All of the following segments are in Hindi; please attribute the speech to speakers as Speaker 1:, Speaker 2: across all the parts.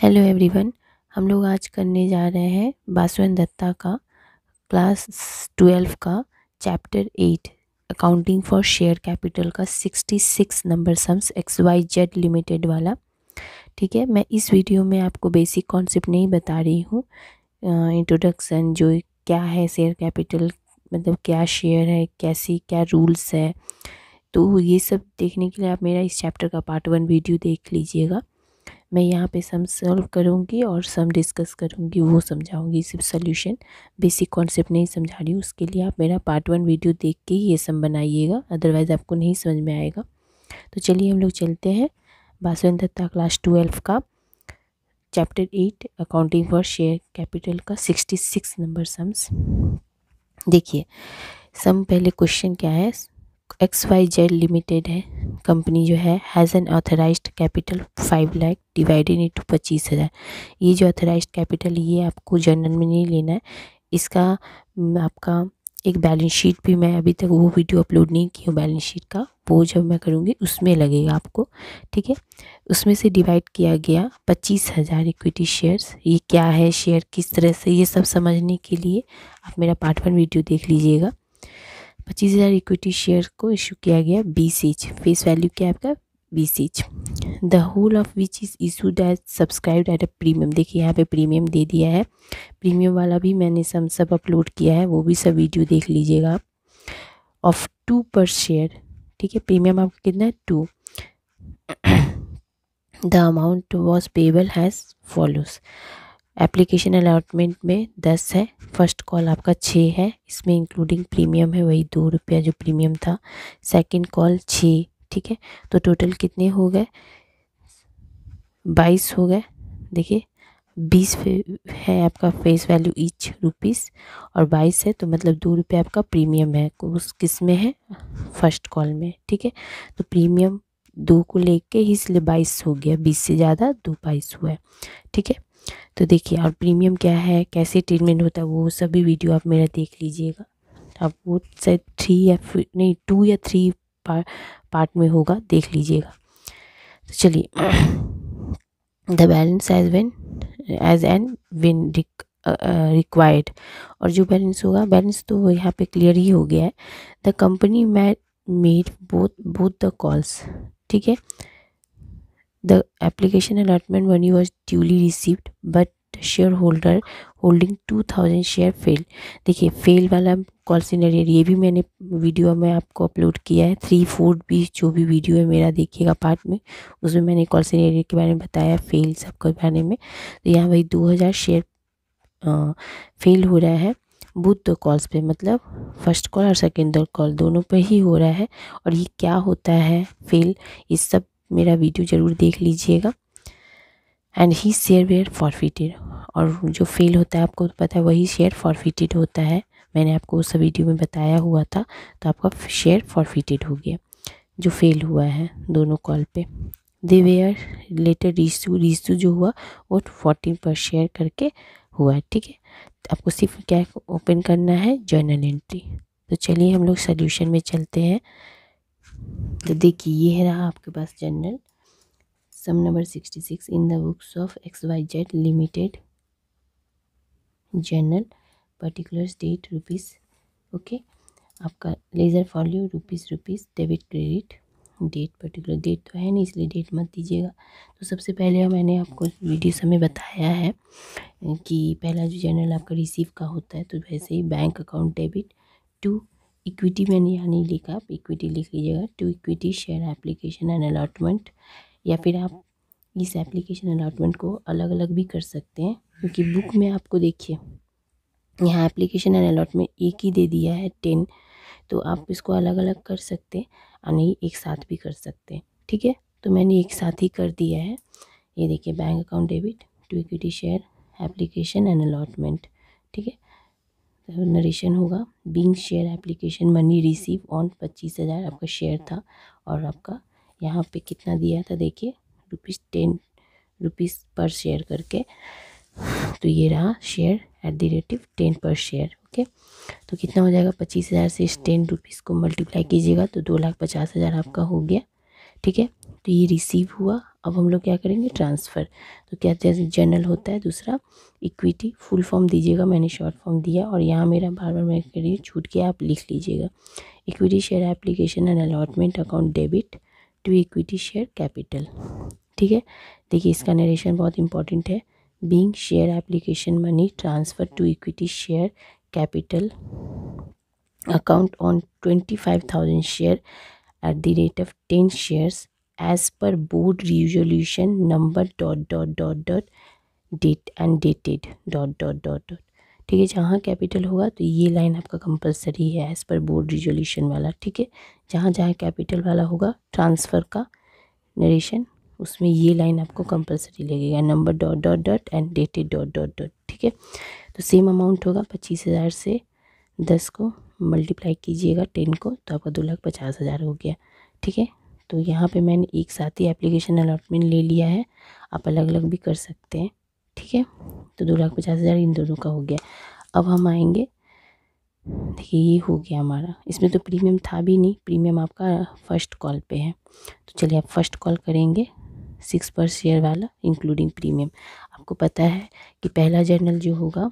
Speaker 1: Hello everyone. हम लोग आज करने जा रहे हैं बासुवन दत्ता का क्लास 12 का chapter 8 accounting for share capital का 66 नंबर सम्स XYZ लिमिटेड वाला। ठीक है, मैं इस वीडियो में आपको बेसिक कॉन्सेप्ट नहीं बता रही हूँ। इंट्रोडक्शन जो क्या है शेयर कैपिटल, मतलब क्या शेयर है, कैसी क्या रूल्स है, तो ये सब देखने के लिए आप मेरा इस चैप्टर का पार्ट 1 वीडियो देख लीजिएगा। मैं यहाँ पे सम सॉल्व करूँगी और सम डिस्कस करूँगी, वो समझाऊँगी, सिर्फ सोल्यूशन, बेसिक कॉन्सेप्ट नहीं समझा रही हूँ। उसके लिए आप मेरा पार्ट 1 वीडियो देख के ही ये सम बनाइएगा, अदरवाइज़ आपको नहीं समझ में आएगा। तो चलिए हम लोग चलते हैं बासुवन दत्ता क्लास 12 का chapter 8 accounting for share capital का 66 नंबर सम्स। देखिए सम, पहले क्वेश्चन क्या है, XYZ लिमिटेड है कंपनी जो है, has an authorised capital 5 lakh divided into 25,000। ये जो ऑथराइज्ड कैपिटल ये आपको जर्नल में नहीं लेना है, इसका आपका एक बैलेंस शीट भी, मैं अभी तक वो वीडियो अपलोड नहीं की हूँ बैलेंस शीट का, वो जब मैं करूँगी उसमें लगेगा आपको। ठीक है, उसमें से डिवाइड किया गया 25,000 इक्विटी शेयर्स। ये क्या है शेयर, किस तरह से, ये सब समझने के लिए आप मेरा पार्ट 1 वीडियो देख लीजिएगा। 25,000 इक्विटी शेयर को इशू किया गया 20 ईच, फेस वैल्यू क्या है आपका 20 each, the whole of which is issued as subscribed at a premium. देखिए यहाँ पे प्रीमियम दे दिया है, प्रीमियम वाला भी मैंने सब अपलोड किया है, वो भी सब वीडियो देख लीजिएगा आप। ऑफ 2 पर शेयर, ठीक है, प्रीमियम आपका कितना है 2। The amount was payable has follows. Application allotment में 10 है, फर्स्ट कॉल आपका 6 है, इसमें इंक्लूडिंग प्रीमियम है, वही 2 रुपया जो प्रीमियम था। सेकंड कॉल 6, ठीक है, तो टोटल कितने हो गए 22 हो गए। देखिए 20 है आपका फेस वैल्यू ईच रुपीस और 22 है, तो मतलब 2 रुपये आपका प्रीमियम है, उस किस में है, फर्स्ट कॉल में। ठीक है, तो प्रीमियम 2 को लेके ही इसलिए 22 हो गया, 20 से ज़्यादा 2 22 हुआ है। ठीक है, तो देखिए और प्रीमियम क्या है, कैसे ट्रीटमेंट होता है, वो सभी वीडियो आप मेरा देख लीजिएगा। आप वो शायद 3 या नहीं 2 या 3 पार्ट में होगा, देख लीजिएगा। तो चलिए the balance as and when required, और जो बैलेंस होगा, बैलेंस तो यहाँ पे क्लियर ही हो गया है। The company made both the calls, ठीक है, the application allotment money was duly received but share holder holding 2000 share fail. देखिए फेल वाला कॉल सिनेरियो ये भी मैंने वीडियो में आपको अपलोड किया है, 3 4 भी जो भी वीडियो है मेरा देखिएगा पार्ट में, उसमें मैंने कॉल सिनेरियो के बारे में बताया, फेल सबके बारे में। तो यहाँ वही 2000 शेयर फेल हो रहा है बोथ द कॉल्स पे, मतलब फर्स्ट कॉल और सेकेंड कॉल दोनों पे ही हो रहा है। और ये क्या होता है फेल, इस सब मेरा वीडियो ज़रूर देख लीजिएगा। And the share were forfeited, और जो फेल होता है आपको पता है वही शेयर फॉरफिटेड होता है, मैंने आपको उस वीडियो में बताया हुआ था। तो आपका शेयर फॉरफिटेड हो गया जो फेल हुआ है दोनों कॉल पे। दे वेयर लेटर रीसू जो हुआ वो 14 पर शेयर करके हुआ है। ठीक है, आपको सिर्फ क्या ओपन करना है, जर्नल एंट्री। तो चलिए हम लोग सोल्यूशन में चलते हैं। तो देखिए ये रहा आपके पास journal, some number 66 in the books of XYZ limited, journal, particulars date rupees. Okay, आपका ledger folio rupees debit credit, date particular date तो है नहीं इसलिए डेट मत दीजिएगा। तो सबसे पहले मैंने आपको वीडियो समय बताया है कि पहला जो जर्नल आपका रिसीव का होता है, तो वैसे ही bank account debit to equity, मैंने यहाँ नहीं लिखा, आप इक्विटी लिख लीजिएगा, to equity share application and allotment, या फिर आप इस एप्लीकेशन अलॉटमेंट को अलग अलग भी कर सकते हैं, क्योंकि बुक में आपको देखिए यहाँ एप्लीकेशन एंड अलॉटमेंट एक ही दे दिया है 10, तो आप इसको अलग अलग कर सकते हैं और नहीं एक साथ भी कर सकते हैं। ठीक है, तो मैंने एक साथ ही कर दिया है। ये देखिए bank account debit to equity share application and allotment. ठीक है, तो नरेशन होगा, being share application money receive on 25,000 आपका शेयर था, और आपका यहाँ पे कितना दिया था देखिए ₹10 पर शेयर करके, तो ये रहा शेयर एट द रेटिव 10 पर शेयर। ओके, तो कितना हो जाएगा, 25,000 से इस ₹10 को मल्टीप्लाई कीजिएगा तो 2,50,000 आपका हो गया। ठीक है। तो ये रिसीव हुआ। अब हम लोग क्या करेंगे, ट्रांसफ़र। तो क्या जर्नल होता है दूसरा, इक्विटी। फुल फॉर्म दीजिएगा, मैंने शॉर्ट फॉर्म दिया और यहाँ मेरा बार बार मैं करिए छूट गया, आप लिख लीजिएगा। Equity share application and allotment account debit to equity share capital. ठीक है, देखिए इसका नरेशन बहुत इंपॉर्टेंट है। Being share application money transfer to equity share capital account on 25,000 share at the rate of 10 shares as per board resolution number ... date and dated ... ठीक है। जहाँ कैपिटल होगा तो ये लाइन आपका कंपलसरी है एज पर बोर्ड रिजोल्यूशन वाला। ठीक है, जहाँ जहाँ कैपिटल वाला होगा ट्रांसफ़र का नरेशन, उसमें ये लाइन आपको कंपलसरी लगेगा, नंबर ... एंड डेटेड ... ठीक है। तो सेम अमाउंट होगा 25,000 से 10 को मल्टीप्लाई कीजिएगा 10 को, तो आपका 2,50,000 हो गया। ठीक है, तो यहाँ पे मैंने एक साथ ही एप्लीकेशन अलॉटमेंट ले लिया है, आप अलग अलग भी कर सकते हैं। ठीक है, तो 2,50,000 इन दोनों का हो गया। अब हम आएंगे, देखिए ये हो गया हमारा, इसमें तो प्रीमियम था भी नहीं, प्रीमियम आपका फर्स्ट कॉल पे है। तो चलिए आप फर्स्ट कॉल करेंगे 6 पर शेयर वाला इंक्लूडिंग प्रीमियम। आपको पता है कि पहला जर्नल जो होगा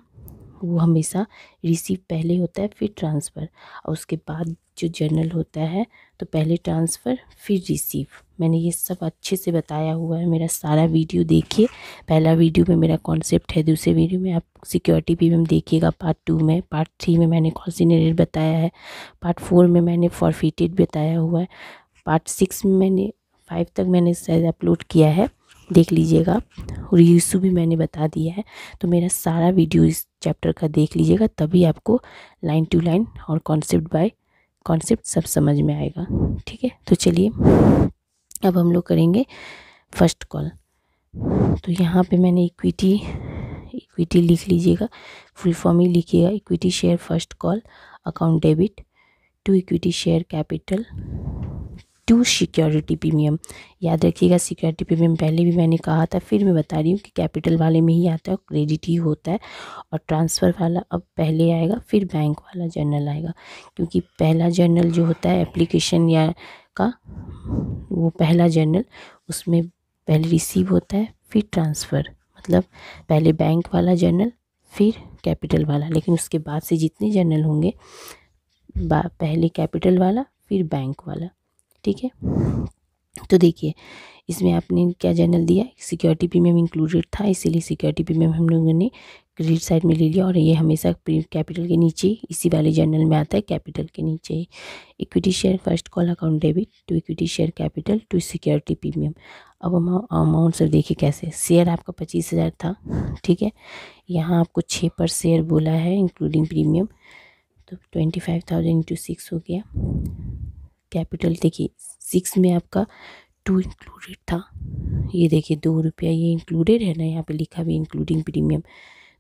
Speaker 1: वो हमेशा रिसीव पहले होता है फिर ट्रांसफ़र, और उसके बाद जो जर्नल होता है तो पहले ट्रांसफ़र फिर रिसीव। मैंने ये सब अच्छे से बताया हुआ है, मेरा सारा वीडियो देखिए। पहला वीडियो में मेरा कॉन्सेप्ट है, दूसरे वीडियो में आप सिक्योरिटी प्रीमियम देखिएगा, पार्ट 2 में, पार्ट 3 में मैंने कॉन्सिनरेट बताया है, पार्ट 4 में मैंने फॉरफिटेड बताया हुआ है, पार्ट 6 में मैंने 5 तक मैंने शायद अपलोड किया है, देख लीजिएगा। और यूसु भी मैंने बता दिया है। तो मेरा सारा वीडियो इस चैप्टर का देख लीजिएगा, तभी आपको लाइन टू लाइन और कॉन्सेप्ट बाय कॉन्सेप्ट सब समझ में आएगा। ठीक है, तो चलिए अब हम लोग करेंगे फर्स्ट कॉल। तो यहाँ पे मैंने इक्विटी लिख लीजिएगा, फुल फॉर्म ही लिखिएगा, equity share first call account debit to equity share capital to security premium. याद रखिएगा सिक्योरिटी प्रीमियम पहले भी मैंने कहा था, फिर मैं बता रही हूँ कि कैपिटल वाले में ही आता है, क्रेडिट ही होता है, और ट्रांसफ़र वाला अब पहले आएगा फिर बैंक वाला जर्नल आएगा। क्योंकि पहला जर्नल जो होता है एप्लीकेशन या का, वो पहला जर्नल उसमें पहले रिसीव होता है फिर ट्रांसफ़र, मतलब पहले बैंक वाला जर्नल फिर कैपिटल वाला, लेकिन उसके बाद से जितने जर्नल होंगे पहले कैपिटल वाला फिर बैंक वाला। ठीक है, तो देखिए इसमें आपने क्या जर्नल दिया, सिक्योरिटी प्रीमियम इंक्लूडेड था, इसीलिए सिक्योरिटी प्रीमियम हम लोगों ने क्रेडिट साइड में ले लिया, और ये हमेशा कैपिटल के नीचे इसी वाले जर्नल में आता है, कैपिटल के नीचे ही। Equity share first call account debit to equity share capital to security premium. अब हम अमाउंट सर देखिए कैसे, शेयर आपका 25,000 था। ठीक है, यहाँ आपको 6 पर शेयर बोला है इंक्लूडिंग प्रीमियम, तो 25,000 इंटू 6 हो गया। कैपिटल देखिए 6 में आपका 2 इंक्लूडेड था, ये देखिए 2 रुपया ये इंक्लूडेड है ना, यहाँ पे लिखा भी इंक्लूडिंग प्रीमियम,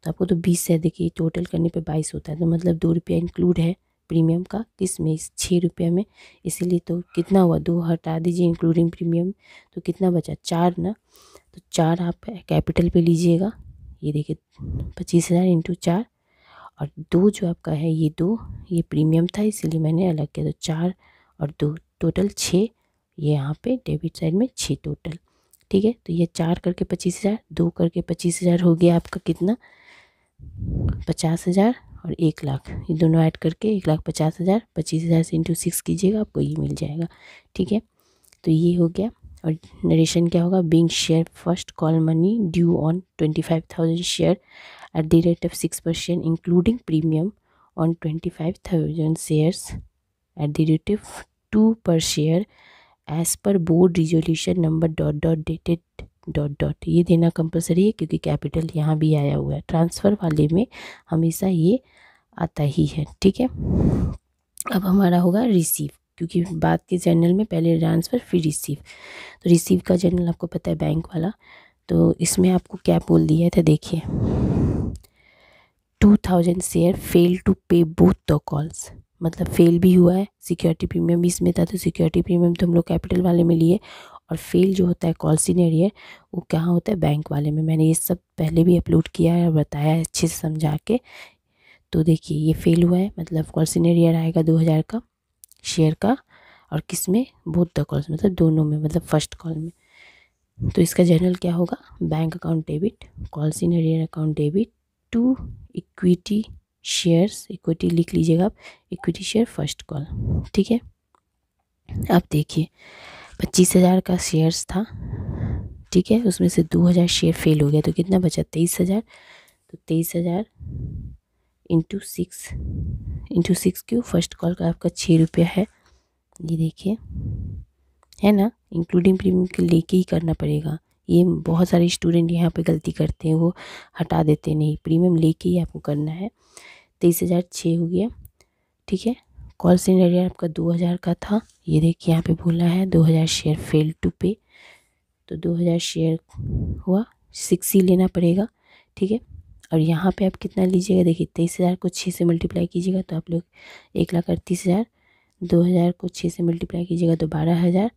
Speaker 1: तो आपको तो 20 है, देखिए टोटल करने पे 22 होता है, तो मतलब 2 रुपया इंक्लूड है प्रीमियम का, किस में, इस 6 रुपये में, इसीलिए तो कितना हुआ, 2 हटा दीजिए इंक्लूडिंग प्रीमियम, तो कितना बचा 4 ना, तो 4 आप कैपिटल पे लीजिएगा, ये देखिए 25,000 इंटू 4, और 2 जो आपका है ये 2 ये प्रीमियम था इसीलिए मैंने अलग किया, तो 4 और 2 टोटल 6, ये यहाँ पे डेबिट साइड में 6 टोटल। ठीक है, तो ये 4 करके 25,000, 2 करके 25,000 हो गया आपका कितना, 50,000 और 1,00,000, ये दोनों ऐड करके 1,50,000, 25,000 से इंटू 6 कीजिएगा, आपको ये मिल जाएगा। ठीक है, तो ये हो गया। और नरेशन क्या होगा, being share first call money due on 25,000 share at the rate of 6% including premium on 25,000 shares at the rate of 2 per share as per board resolution number ... dated ... ये देना कंपलसरी है क्योंकि कैपिटल यहाँ भी आया हुआ है, ट्रांसफ़र वाले में हमेशा ये आता ही है। ठीक है, अब हमारा होगा रिसीव, क्योंकि बाद के जर्नल में पहले ट्रांसफ़र फिर रिसीव, तो रिसीव का जर्नल आपको पता है बैंक वाला, तो इसमें आपको क्या बोल दिया था, देखिए 2,000 शेयर फेल टू पे बोथ द कॉल्स, मतलब फेल भी हुआ है, सिक्योरिटी प्रीमियम भी इसमें था, तो सिक्योरिटी प्रीमियम तो हम लोग कैपिटल वाले में लिए, और फेल जो होता है कॉल सिनेरियो वो कहाँ होता है, बैंक वाले में। मैंने ये सब पहले भी अपलोड किया है और बताया है अच्छे से समझा के। तो देखिए ये फेल हुआ है, मतलब कॉल सिनेरियो आएगा 2,000 का शेयर का, और किस में, बोथ द कॉल्स, मतलब दोनों में, मतलब फर्स्ट कॉल में। तो इसका जनरल क्या होगा, bank account debit, calls in arrear account debit to equity shares, equity लिख लीजिएगा आप, इक्विटी शेयर फर्स्ट कॉल। ठीक है, अब देखिए 25,000 का शेयर्स था, ठीक है, उसमें से 2,000 शेयर फेल हो गया, तो कितना बचा, 23,000। तो 23,000 इंटू सिक्स क्यों, फर्स्ट कॉल का आपका 6 रुपया है, ये देखिए, है ना, इंक्लूडिंग प्रीमियम के लेके ही करना पड़ेगा। ये बहुत सारे स्टूडेंट यहाँ पे गलती करते हैं, वो हटा देते नहीं, प्रीमियम लेके ही आपको करना है। 23,006 हो गया, ठीक है। कॉल इन एरियर आपका 2,000 का था, ये देखिए यहाँ पे बोला है 2,000 शेयर फेल टू पे, तो 2,000 शेयर हुआ, 6 ही लेना पड़ेगा, ठीक है। और यहाँ पे आप कितना लीजिएगा, देखिए 23,000 को 6 से मल्टीप्लाई कीजिएगा तो आप लोग 1,38,000, 2,000 को 6 से मल्टीप्लाई कीजिएगा तो 12,000,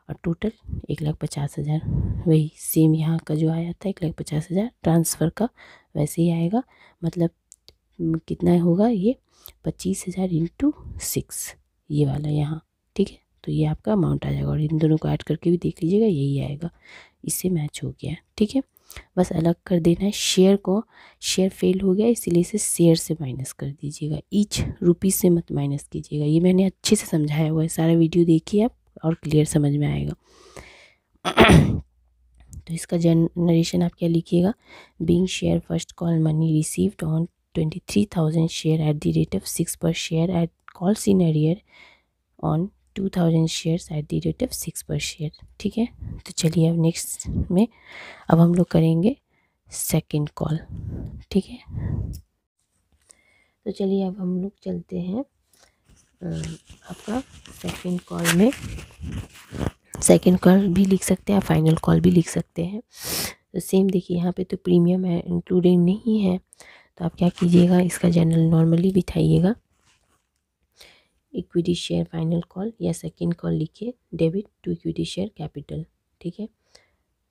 Speaker 1: और टोटल 1,50,000। वही सेम यहाँ का जो आया था 1,50,000 ट्रांसफ़र का, वैसे ही आएगा। मतलब कितना होगा ये, 25,000 इंटू 6, ये वाला यहाँ, ठीक है। तो ये आपका अमाउंट आ जाएगा, और इन दोनों को ऐड करके भी देख लीजिएगा, यही आएगा, इससे मैच हो गया, ठीक है। बस अलग कर देना है शेयर को, शेयर फेल हो गया इसीलिए इसे शेयर से माइनस कर दीजिएगा, ईच रुपीज़ से मत माइनस कीजिएगा। ये मैंने अच्छे से समझाया हुआ है, सारा वीडियो देखिए आप और क्लियर समझ में आएगा। तो इसका जनरेशन आप क्या लिखिएगा, being share first call money received on 23,000 share eight the rate of 6 per share eight calls in arrear on 2,000 shares at the rate of 6 per share, ठीक है। तो चलिए अब नेक्स्ट में अब हम लोग करेंगे सेकंड कॉल, ठीक है। तो चलिए अब हम लोग चलते हैं आपका सेकंड कॉल में। सेकंड कॉल भी लिख सकते हैं, फाइनल कॉल भी लिख सकते हैं। तो सेम देखिए यहाँ पे तो प्रीमियम है, इंक्लूडिंग नहीं है, तो आप क्या कीजिएगा, इसका जनरल नॉर्मली बिठाइएगा, इक्विटी शेयर फाइनल कॉल या सेकंड कॉल लिखिए, debit to equity share capital, ठीक है।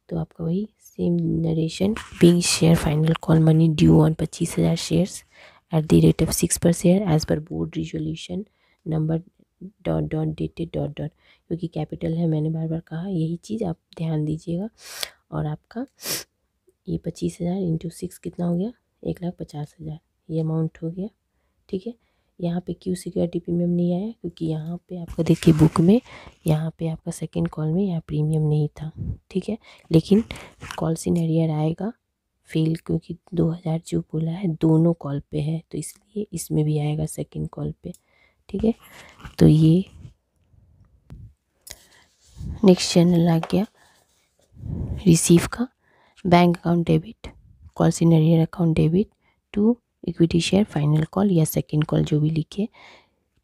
Speaker 1: तो आपका वही same narration, being share final call money due on 25,000 shares at the rate of 6 per share as per board resolution number dot dot dated dot dot, क्योंकि कैपिटल है, मैंने बार बार कहा, यही चीज़ आप ध्यान दीजिएगा। और आपका ये 25,000 इंटू 6 कितना हो गया, 1,50,000, ये अमाउंट हो गया, ठीक है। यहाँ पे क्यू सिक्योरिटी प्रीमियम नहीं आया, क्योंकि यहाँ पे आपका देखिए बुक में, यहाँ पे आपका सेकंड कॉल में यहाँ प्रीमियम नहीं था, ठीक है। लेकिन कॉल्स इन एरियर आएगा फेल, क्योंकि 2,000 जो बोला है दोनों कॉल पे है, तो इसलिए इसमें भी आएगा सेकंड कॉल पे, ठीक है। तो ये नेक्स्ट चैनल आ गया रिसीव का, bank account debit, calls in arrear account debit to equity share final call या सेकंड कॉल जो भी लिखे।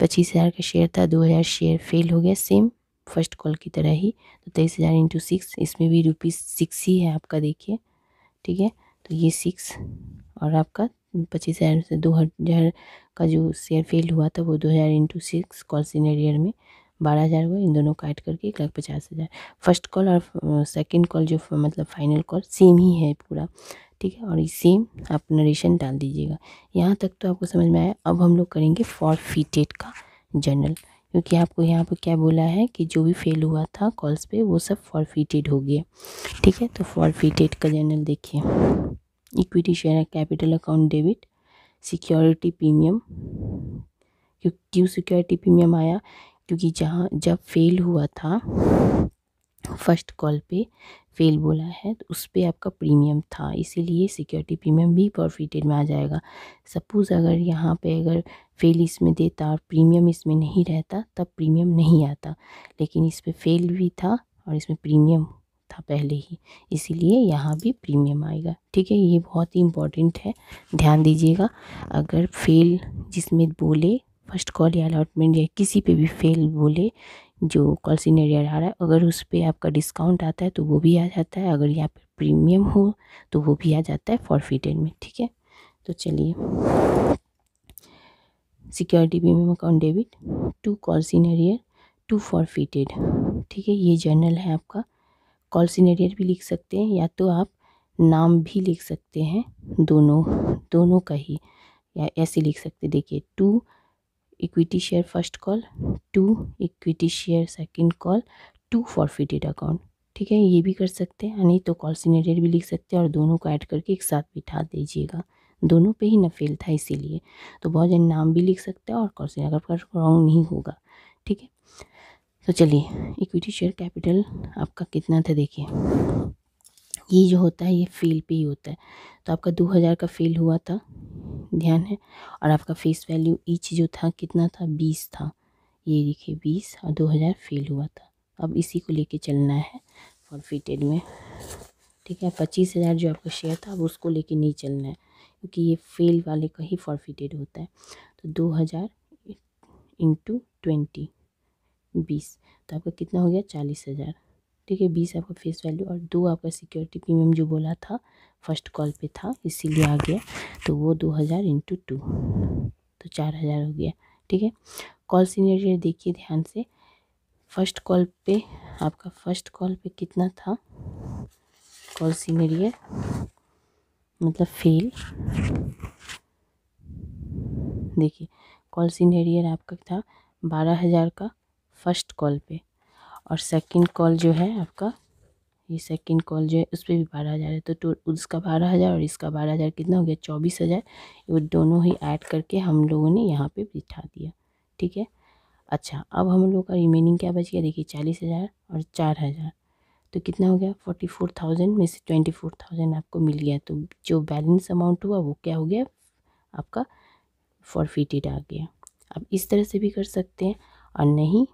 Speaker 1: 25,000 का शेयर था, 2,000 शेयर फेल हो गया, सेम फर्स्ट कॉल की तरह ही। तो 23,000 इंटू 6, इसमें भी ₹6 ही है आपका, देखिए, ठीक है। तो ये 6 और आपका 25,000 से 2,000 का जो शेयर फेल हुआ था वो 2,000 इंटू 6 कॉल्स इन एरियर में 12,000 हुआ, इन दोनों का ऐड करके 1,50,000। फर्स्ट कॉल और सेकंड कॉल जो मतलब फाइनल कॉल सेम ही है पूरा, ठीक है। और सेम आप नरेशन डाल दीजिएगा। यहाँ तक तो आपको समझ में आया। अब हम लोग करेंगे फॉरफिटेड का जनरल, क्योंकि आपको यहाँ पर क्या बोला है कि जो भी फेल हुआ था कॉल्स पे वो सब फॉरफिटेड हो गया, ठीक है। तो फॉरफिटेड का जनरल देखिए, equity share capital account debit, security premium, क्यों सिक्योरिटी प्रीमियम आया, क्योंकि जब फेल हुआ था फर्स्ट कॉल पे फेल बोला है तो उस पर आपका प्रीमियम था, इसीलिए सिक्योरिटी प्रीमियम भी फॉरफिटेड में आ जाएगा। सपोज़ अगर यहाँ पे अगर फेल इसमें देता और प्रीमियम इसमें नहीं रहता तब प्रीमियम नहीं आता, लेकिन इस पर फेल भी था और इसमें प्रीमियम था पहले ही, इसीलिए यहाँ भी प्रीमियम आएगा, ठीक है। ये बहुत ही इम्पोर्टेंट है, ध्यान दीजिएगा। अगर फेल जिसमें बोले फर्स्ट कॉल या अलॉटमेंट या किसी पे भी फेल बोले जो कॉल्स इन एरियर आ रहा है, अगर उस पर आपका डिस्काउंट आता है तो वो भी आ जाता है, अगर यहाँ पे प्रीमियम हो तो वो भी आ जाता है फॉरफिटेड में, ठीक है। तो चलिए, security premium account debit to calls in arrear to forfeited, ठीक है। ये जर्नल है आपका, कॉल्स इन एरियर भी लिख सकते हैं या तो आप नाम भी लिख सकते हैं, दोनों का ही, या ऐसे लिख सकते, देखिए to equity share first call, 2 equity share second call, 2 forfeited account. ठीक है, ये भी कर सकते हैं, नहीं तो कॉल सिनेरियर भी लिख सकते हैं और दोनों को ऐड करके एक साथ बिठा दीजिएगा। दोनों पे ही ना फेल था इसीलिए, तो बहुत जन नाम भी लिख सकते हैं और कॉल सिनेरियर का रॉन्ग नहीं होगा। ठीक है, तो चलिए इक्विटी शेयर कैपिटल आपका कितना था देखिए। ये जो होता है ये फेल पे ही होता है, तो आपका 2000 का फेल हुआ था, ध्यान है, और आपका फेस वैल्यू ईच जो था कितना था, 20 था। ये देखिए 20 और 2000 फेल हुआ था। अब इसी को लेके चलना है फॉरफिटेड में। ठीक है, 25,000 जो आपका शेयर था अब उसको लेके नहीं चलना है, क्योंकि ये फेल वाले का ही फॉरफिटेड होता है। तो 2000 इंटू 20 20, तो आपका कितना हो गया 40,000। ठीक है, 20 आपका फेस वैल्यू और 2 आपका सिक्योरिटी प्रीमियम जो बोला था फर्स्ट कॉल पे था इसीलिए आ गया, तो वो 2000 इंटू 2 तो 4000 हो गया। ठीक है, कॉल सिनेरियर देखिए ध्यान से। फर्स्ट कॉल पे आपका फर्स्ट कॉल पे कितना था कॉल सिनेरियर, मतलब फेल। देखिए कॉल सिनेरियर आपका था 12,000 का फर्स्ट कॉल पे, और सेकंड कॉल जो है आपका, ये सेकंड कॉल जो है उस पर भी 12,000 है, तो उसका 12,000 और इसका 12,000 कितना हो गया 24,000। वो दोनों ही ऐड करके हम लोगों ने यहाँ पे बिठा दिया। ठीक है, अच्छा अब हम लोग का रिमेनिंग क्या बच गया देखिए 40,000 और 4,000, तो कितना हो गया 44,000 में से 24,000 आपको मिल गया। तो जो बैलेंस अमाउंट हुआ वो क्या हो गया आपका फॉरफिटेड आ गया। अब इस तरह से भी कर सकते हैं, और नहीं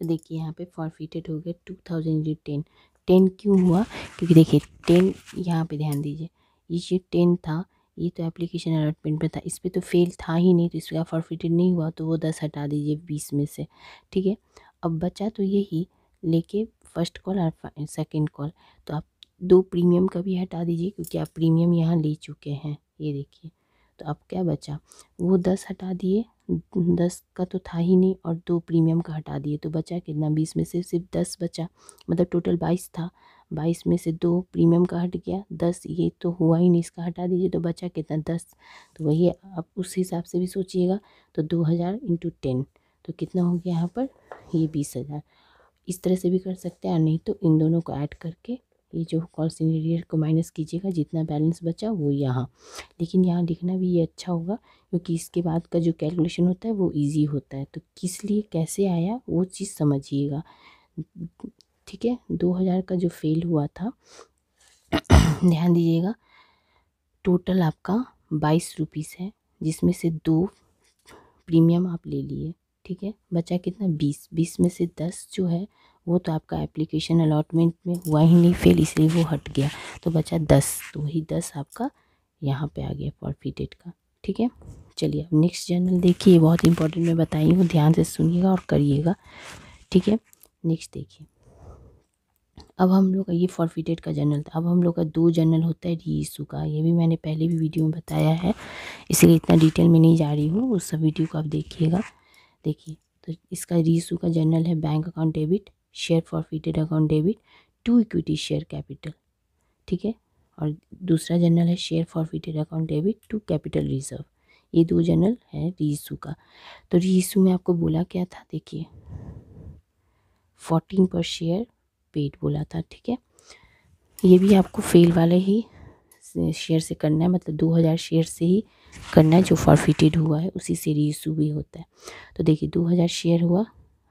Speaker 1: तो देखिए यहाँ पे फॉरफिटेड हो गया 2010। 10 क्यों हुआ, क्योंकि देखिए 10 यहाँ पे ध्यान दीजिए, ये जो 10 था ये तो एप्लीकेशन अलॉटमेंट पे था, इस पर तो फेल था ही नहीं, तो इसका फॉरफिटेड नहीं हुआ, तो वो 10 हटा दीजिए 20 में से। ठीक है, अब बचा तो यही, लेके फर्स्ट कॉल और सेकेंड कॉल, तो आप 2 प्रीमियम का भी हटा दीजिए, क्योंकि आप प्रीमियम यहाँ ले चुके हैं। ये देखिए, तो अब क्या बचा, वो 10 हटा दिए, 10 का तो था ही नहीं, और 2 प्रीमियम का हटा दिए, तो बचा कितना 20 में से सिर्फ 10 बचा, मतलब टोटल 22 था, 22 में से 2 प्रीमियम का हट गया, 10 ये तो हुआ ही नहीं, इसका हटा दीजिए, तो बचा कितना 10। तो वही आप उस हिसाब से भी सोचिएगा, तो 2000 इंटू 10 तो कितना हो गया यहाँ पर, ये 20,000। इस तरह से भी कर सकते हैं, और नहीं तो इन दोनों को ऐड करके ये जो कॉल सिनेरियर को माइनस कीजिएगा, जितना बैलेंस बचा वो यहाँ, लेकिन यहाँ लिखना भी ये अच्छा होगा, क्योंकि इसके बाद का जो कैलकुलेशन होता है वो इजी होता है, तो किस लिए कैसे आया वो चीज़ समझिएगा। ठीक है, 2000 का जो फेल हुआ था ध्यान दीजिएगा, टोटल आपका 22 रुपीज़ है, जिसमें से 2 प्रीमियम आप ले लिए। ठीक है, बचा कितना 20 में से 10 जो है वो तो आपका एप्लीकेशन अलॉटमेंट में हुआ ही नहीं फेल, इसलिए वो हट गया, तो बचा 10, तो वही 10 आपका यहाँ पे आ गया फॉरफिटेड का। ठीक है, चलिए अब नेक्स्ट जर्नल देखिए, ये बहुत इंपॉर्टेंट मैं बताई हूँ, ध्यान से सुनिएगा और करिएगा। ठीक है, नेक्स्ट देखिए, अब हम लोग का ये फॉरफिटेड का जर्नल था, अब हम लोग का 2 जर्नल होता है री इशू का, ये भी मैंने पहले भी वीडियो में बताया है, इसलिए इतना डिटेल में नहीं जा रही हूँ, उस सब वीडियो को आप देखिएगा। देखिए, तो इसका री इशू का जर्नल है bank account debit, share forfeited account debit, 2 equity share capital. ठीक है, और दूसरा जर्नल है share forfeited account debit, 2 capital reserve. ये 2 जर्नल है री इशू का। तो री इशू में आपको बोला क्या था देखिए, 14 पर शेयर पेड बोला था। ठीक है, ये भी आपको फेल वाले ही शेयर से करना है, मतलब 2000 शेयर से ही करना है, जो फॉरफिटेड हुआ है उसी से री इशू भी होता है। तो देखिए 2000 शेयर हुआ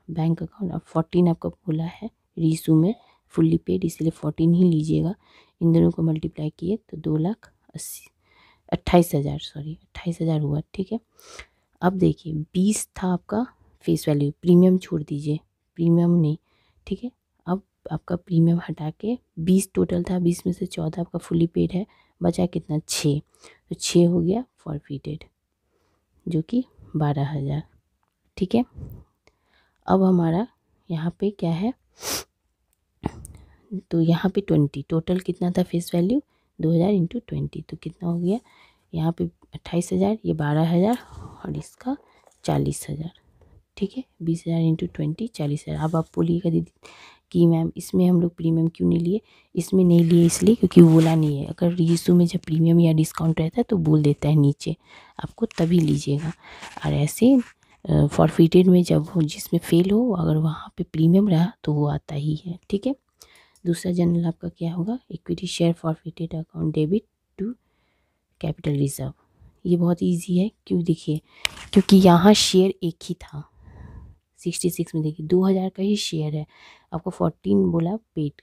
Speaker 1: बैंक अकाउंट, अब 14 आपका बोला है री इशू में फुल्ली पेड, इसलिए 14 ही लीजिएगा, इन दोनों को मल्टीप्लाई किए तो 28,000 हुआ। ठीक है, अब देखिए 20 था आपका फेस वैल्यू, प्रीमियम छोड़ दीजिए, प्रीमियम नहीं। ठीक है, अब आपका प्रीमियम हटा के 20 टोटल था, 20 में से 14 आपका फुली पेड है, बचा कितना 6, तो 6 हो गया फॉरफिटेड, जो कि 12,000। ठीक है, अब हमारा यहाँ पे क्या है, तो यहाँ पे 20 टोटल कितना था फेस वैल्यू 2000 इंटू 20, तो कितना हो गया यहाँ पे 28,000, ये 12,000 और इसका 40,000। ठीक है, 20,000 इंटू 20 40,000। अब आप बोलिएगा दीदी कि मैम इसमें हम लोग प्रीमियम क्यों नहीं लिए, इसमें नहीं लिए इसलिए क्योंकि बोला नहीं है। अगर रीइशू में जब प्रीमियम या डिस्काउंट रहता है तो बोल देता है नीचे, आपको तभी लीजिएगा। और ऐसे फॉरफिटेड में जब हो जिसमें फेल हो, अगर वहाँ पे प्रीमियम रहा तो वो आता ही है, ठीक है। दूसरा जनरल आपका क्या होगा, equity share forfeited account debit to capital reserve. ये बहुत इजी है, क्यों देखिए, क्योंकि यहाँ शेयर एक ही था 66 में, देखिए 2000 का ही शेयर है, आपको 14 बोला पेड।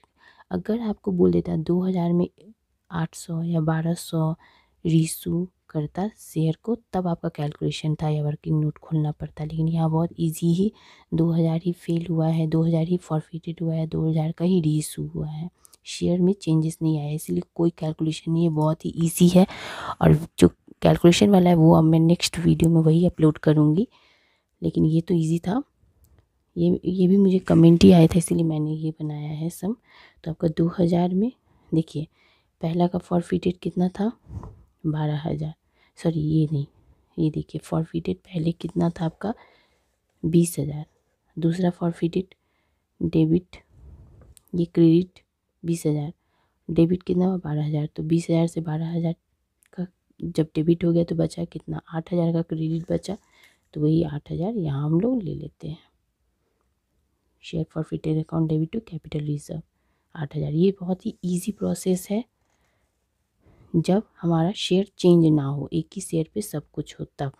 Speaker 1: अगर आपको बोल देता 2000 में 800 या 1200 रीसू करता शेयर को, तब आपका कैलकुलेशन था या वर्किंग नोट खोलना पड़ता। लेकिन यहाँ बहुत इजी ही 2000 ही फेल हुआ है, 2000 ही फॉरफिटेड हुआ है, 2000 का ही रीइशू हुआ है, शेयर में चेंजेस नहीं आया, इसलिए कोई कैलकुलेशन नहीं है, बहुत ही ईजी है। और जो कैलकुलेशन वाला है वो अब मैं नेक्स्ट वीडियो में वही अपलोड करूँगी, लेकिन ये तो ईजी था। ये भी मुझे कमेंट ही आया था इसीलिए मैंने ये बनाया है सम। तो आपका 2000 में देखिए पहला का फॉरफिटेड कितना था 12,000, सॉरी ये नहीं, ये देखिए फॉरफिटेड पहले कितना था आपका 20,000, दूसरा फॉरफिटेड डेबिट, ये क्रेडिट 20,000, डेबिट कितना हुआ 12,000, तो 20,000 से 12,000 का जब डेबिट हो गया तो बचा कितना 8,000 का क्रेडिट बचा, तो वही 8,000 यहाँ हम लोग ले लेते हैं। Share forfeited account debit to capital reserve 8,000। ये बहुत ही इजी प्रोसेस है, जब हमारा शेयर चेंज ना हो, एक ही शेयर पे सब कुछ हो तब।